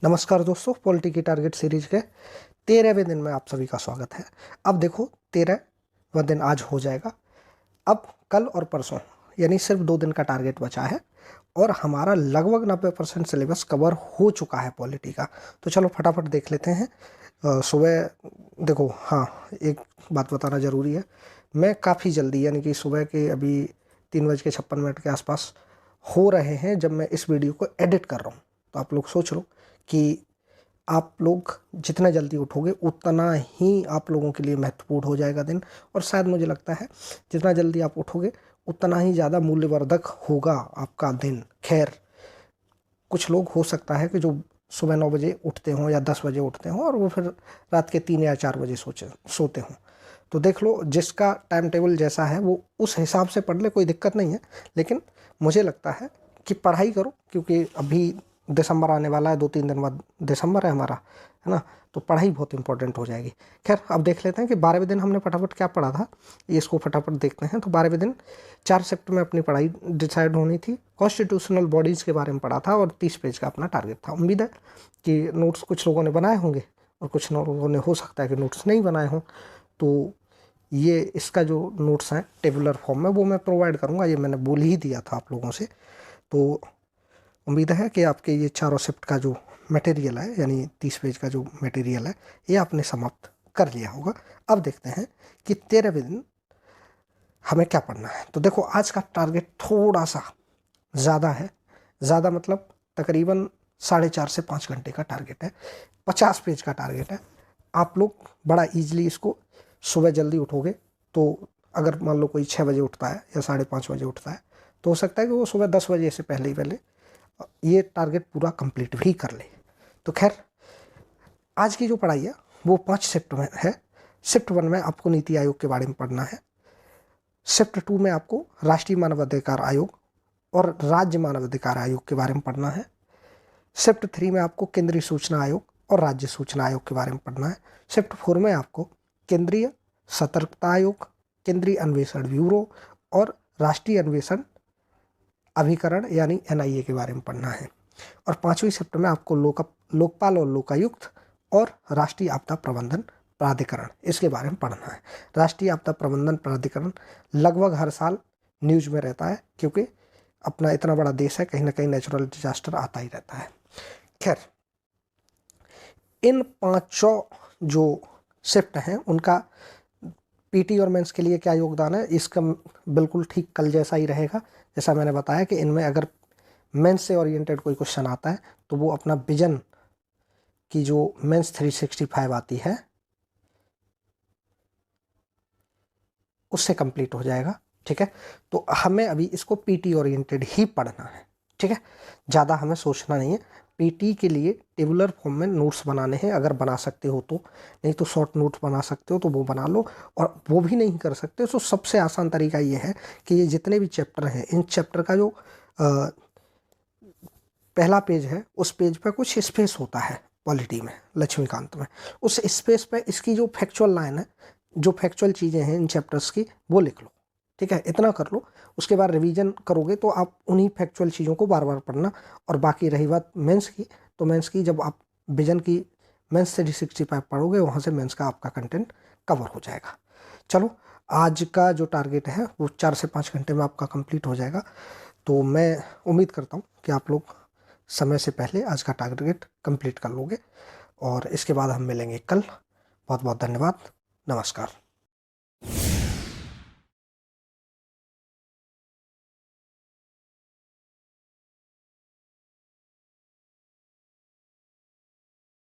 नमस्कार दोस्तों, पॉलिटी की टारगेट सीरीज के 13वें दिन में आप सभी का स्वागत है। अब देखो 13वां दिन आज हो जाएगा। अब कल और परसों यानी सिर्फ 2 दिन का टारगेट बचा है और हमारा लगभग 90% सिलेबस कवर हो चुका है पॉलिटी का। तो चलो फटाफट देख लेते हैं। सुबह देखो, हाँ एक बात बताना ज़रूरी है। मैं काफ़ी जल्दी यानी कि सुबह के अभी 3:56 के आसपास हो रहे हैं जब मैं इस वीडियो को एडिट कर रहा हूँ। तो आप लोग सोच लो कि आप लोग जितना जल्दी उठोगे उतना ही आप लोगों के लिए महत्वपूर्ण हो जाएगा दिन। और शायद मुझे लगता है जितना जल्दी आप उठोगे उतना ही ज़्यादा मूल्यवर्धक होगा आपका दिन। खैर, कुछ लोग हो सकता है कि जो सुबह 9 बजे उठते हों या 10 बजे उठते हों और वो फिर रात के 3 या 4 बजे सोते हों। तो देख लो, जिसका टाइम टेबल जैसा है वो उस हिसाब से पढ़ ले, कोई दिक्कत नहीं है। लेकिन मुझे लगता है कि पढ़ाई करो, क्योंकि अभी दिसंबर आने वाला है, 2-3 दिन बाद दिसंबर है हमारा, है ना। तो पढ़ाई बहुत इंपॉर्टेंट हो जाएगी। खैर, अब देख लेते हैं कि 12वें दिन हमने फटाफट क्या पढ़ा था, ये इसको फटाफट देखते हैं। तो 12वें दिन 4 शिफ्ट में अपनी पढ़ाई डिसाइड होनी थी। कॉन्स्टिट्यूशनल बॉडीज़ के बारे में पढ़ा था और 30 पेज का अपना टारगेट था। उम्मीद है कि नोट्स कुछ लोगों ने बनाए होंगे और कुछ लोगों ने हो सकता है कि नोट्स नहीं बनाए हों। तो ये इसका जो नोट्स हैं टेबुलर फॉर्म में वो मैं प्रोवाइड करूँगा, ये मैंने बोल ही दिया था आप लोगों से। तो उम्मीद है कि आपके ये चारों शिफ्ट का जो मटेरियल है यानी 30 पेज का जो मटेरियल है ये आपने समाप्त कर लिया होगा। अब देखते हैं कि 13वें दिन हमें क्या पढ़ना है। तो देखो, आज का टारगेट थोड़ा सा ज़्यादा है। ज़्यादा मतलब तकरीबन 4.5 से 5 घंटे का टारगेट है। 50 पेज का टारगेट है। आप लोग बड़ा ईजिली इसको सुबह जल्दी उठोगे तो अगर मान लो कोई 6 बजे उठता है या 5:30 बजे उठता है तो हो सकता है कि वो सुबह 10 बजे से पहले ही पहले ये टारगेट पूरा कंप्लीट भी कर ले। तो खैर, आज की जो पढ़ाई है वो 5 शिफ्ट में है। शिफ्ट 1 में आपको नीति आयोग के बारे में पढ़ना है। शिफ्ट 2 में आपको राष्ट्रीय मानवाधिकार आयोग और राज्य मानवाधिकार आयोग के बारे में पढ़ना है। शिफ्ट 3 में आपको केंद्रीय सूचना आयोग और राज्य सूचना आयोग के बारे में पढ़ना है। शिफ्ट 4 में आपको केंद्रीय सतर्कता आयोग, केंद्रीय अन्वेषण ब्यूरो और राष्ट्रीय अन्वेषण अभिकरण यानी NIA के बारे में पढ़ना है। और 5वीं शिफ्ट में आपको लोकपाल और लोकायुक्त और राष्ट्रीय आपदा प्रबंधन प्राधिकरण इसके बारे में पढ़ना है। राष्ट्रीय आपदा प्रबंधन प्राधिकरण लगभग हर साल न्यूज में रहता है, क्योंकि अपना इतना बड़ा देश है, कहीं ना कहीं नेचुरल डिजास्टर आता ही रहता है। खैर, इन 5 जो शिफ्ट हैं उनका PT और मेंस के लिए क्या योगदान है, इसका बिल्कुल ठीक कल जैसा ही रहेगा। जैसा मैंने बताया कि इनमें अगर मेंस से ओरिएंटेड कोई क्वेश्चन आता है तो वो अपना विजन की जो मेंस 365 आती है उससे कंप्लीट हो जाएगा। ठीक है, तो हमें अभी इसको PT ओरिएंटेड ही पढ़ना है। ठीक है, ज़्यादा हमें सोचना नहीं है। PT के लिए टेबुलर फॉर्म में नोट्स बनाने हैं, अगर बना सकते हो तो। नहीं तो शॉर्ट नोट्स बना सकते हो तो वो बना लो, और वो भी नहीं कर सकते तो सबसे आसान तरीका ये है कि ये जितने भी चैप्टर हैं इन चैप्टर का जो पहला पेज है उस पेज पे कुछ स्पेस होता है पॉलिटी में, लक्ष्मीकांत में। उस स्पेस पे इसकी जो फैक्चुअल लाइन है, जो फैक्चुअल चीज़ें हैं इन चैप्टर्स की, वो लिख लो। ठीक है, इतना कर लो। उसके बाद रिवीजन करोगे तो आप उन्हीं फैक्चुअल चीज़ों को बार बार पढ़ना। और बाकी रही बात मेंस की, तो मेंस की जब आप विजन की मेंस 365 पढ़ोगे वहाँ से मेंस का आपका कंटेंट कवर हो जाएगा। चलो, आज का जो टारगेट है वो 4 से 5 घंटे में आपका कंप्लीट हो जाएगा। तो मैं उम्मीद करता हूँ कि आप लोग समय से पहले आज का टारगेट कंप्लीट कर लोगे। और इसके बाद हम मिलेंगे कल। बहुत बहुत धन्यवाद। नमस्कार।